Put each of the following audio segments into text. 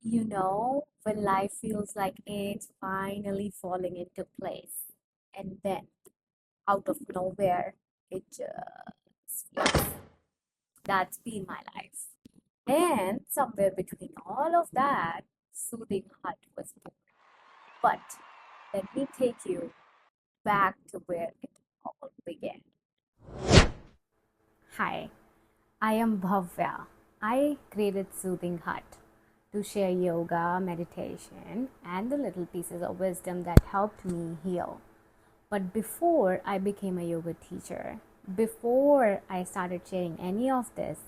When life feels like it's finally falling into place, and then out of nowhere, it just flips. That's been my life. And somewhere between all of that, Soothing Hut was born. But let me take you back to where it all began. Hi, I am Bhavya. I created Soothing Hut to share yoga, meditation, and the little pieces of wisdom that helped me heal. But before I became a yoga teacher, before I started sharing any of this,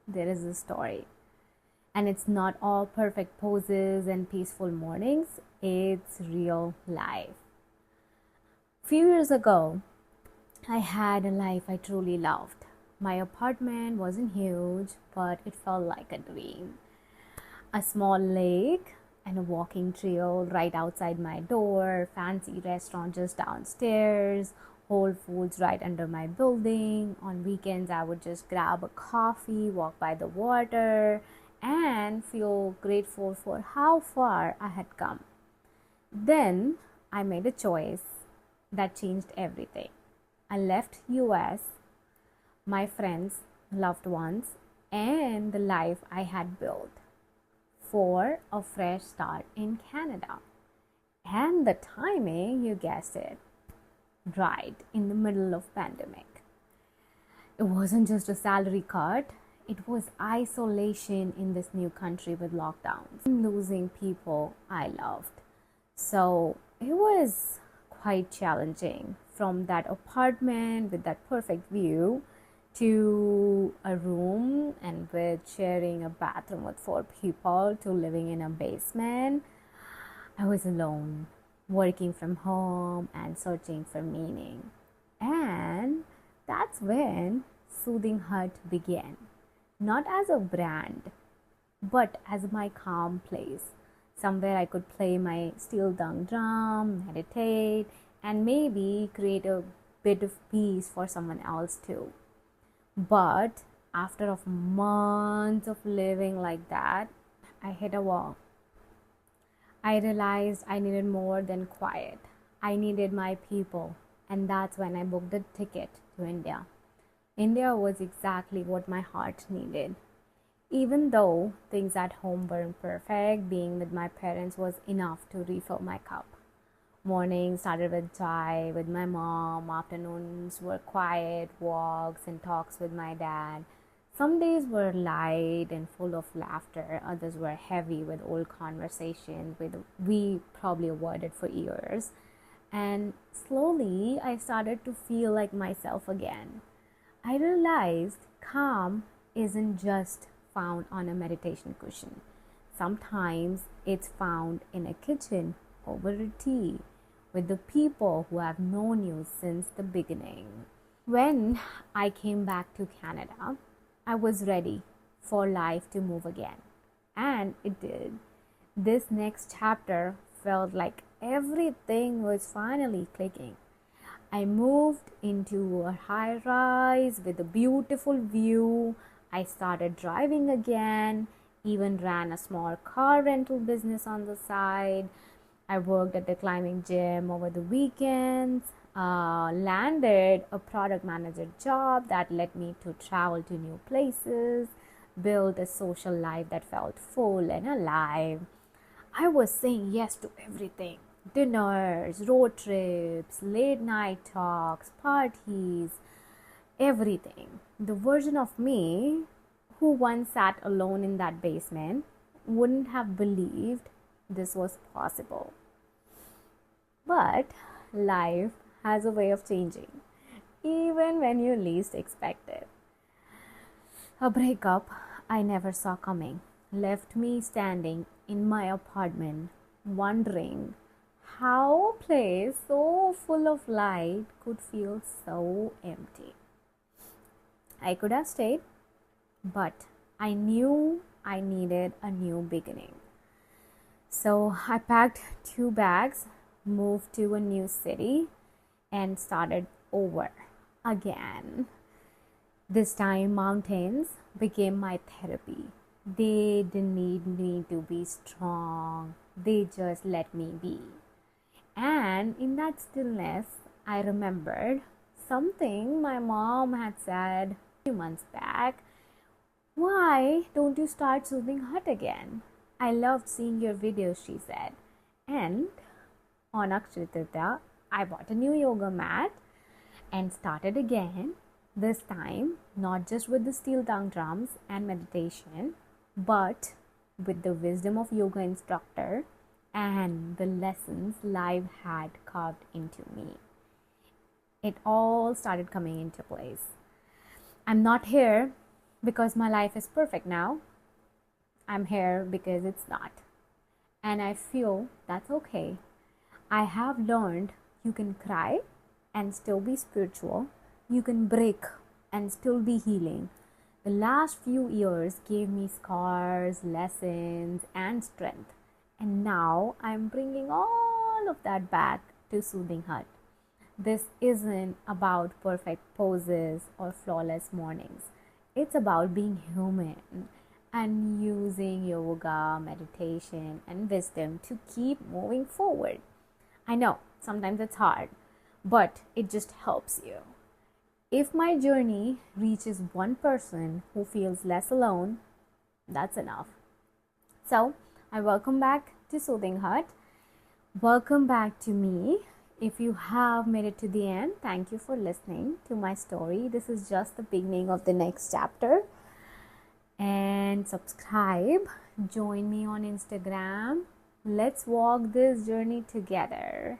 there is a story. And it's not all perfect poses and peaceful mornings, it's real life. Few years ago, I had a life I truly loved. My apartment wasn't huge, but it felt like a dream. A small lake and a walking trail right outside my door, fancy restaurant just downstairs, Whole Foods right under my building. On weekends, I would just grab a coffee, walk by the water, and feel grateful for how far I had come. Then I made a choice that changed everything. I left US, my friends, loved ones, and the life I had built for a fresh start in Canada. And the timing, you guessed it, right in the middle of pandemic. It wasn't just a salary cut, it was isolation in this new country with lockdowns, losing people I loved. So it was quite challenging from that apartment with that perfect view to a room and with sharing a bathroom with four people to living in a basement. I was alone, working from home and searching for meaning. And that's when Soothing Hut began. Not as a brand, but as my calm place. Somewhere I could play my steel dung drum, meditate, and maybe create a bit of peace for someone else too. But after of months of living like that, I hit a wall. I realized I needed more than quiet. I needed my people, and that's when I booked the ticket to India. India was exactly what my heart needed. Even though things at home weren't perfect, being with my parents was enough to refill my cup. Mornings started with chai with my mom, afternoons were quiet walks and talks with my dad. Some days were light and full of laughter, others were heavy with old conversations we probably avoided for years. And slowly I started to feel like myself again. I realized calm isn't just found on a meditation cushion. Sometimes it's found in a kitchen over a tea with the people who have known you since the beginning. When I came back to Canada, I was ready for life to move again. And it did. This next chapter felt like everything was finally clicking. I moved into a high rise with a beautiful view. I started driving again, even ran a small car rental business on the side. I worked at the climbing gym over the weekends, landed a product manager job that led me to travel to new places, build a social life that felt full and alive. I was saying yes to everything: dinners, road trips, late night talks, parties, everything. The version of me who once sat alone in that basement wouldn't have believed this was possible. But life has a way of changing, even when you least expect it. A breakup I never saw coming left me standing in my apartment, wondering how a place so full of light could feel so empty. I could have stayed, but I knew I needed a new beginning. So I packed 2 bags, moved to a new city, and started over again. This time, mountains became my therapy. They didn't need me to be strong, they just let me be. And in that stillness, I remembered something my mom had said a few months back. Why don't you start Soothing Hut again? I loved seeing your videos, she said. And on Akshaya Tritiya, I bought a new yoga mat and started again. This time, not just with the steel tongue drums and meditation, but with the wisdom of yoga instructor and the lessons life had carved into me. It all started coming into place. I'm not here because my life is perfect now. I'm here because it's not. And I feel that's okay. I have learned you can cry and still be spiritual. You can break and still be healing. The last few years gave me scars, lessons, and strength. And now I'm bringing all of that back to Soothing Hut. This isn't about perfect poses or flawless mornings. It's about being human and using yoga, meditation, and wisdom to keep moving forward. I know sometimes it's hard, but it just helps you. If my journey reaches one person who feels less alone, that's enough. So, I welcome back to Soothing Hut. Welcome back to me. If you have made it to the end, thank you for listening to my story. This is just the beginning of the next chapter. And subscribe. Join me on Instagram. Let's walk this journey together.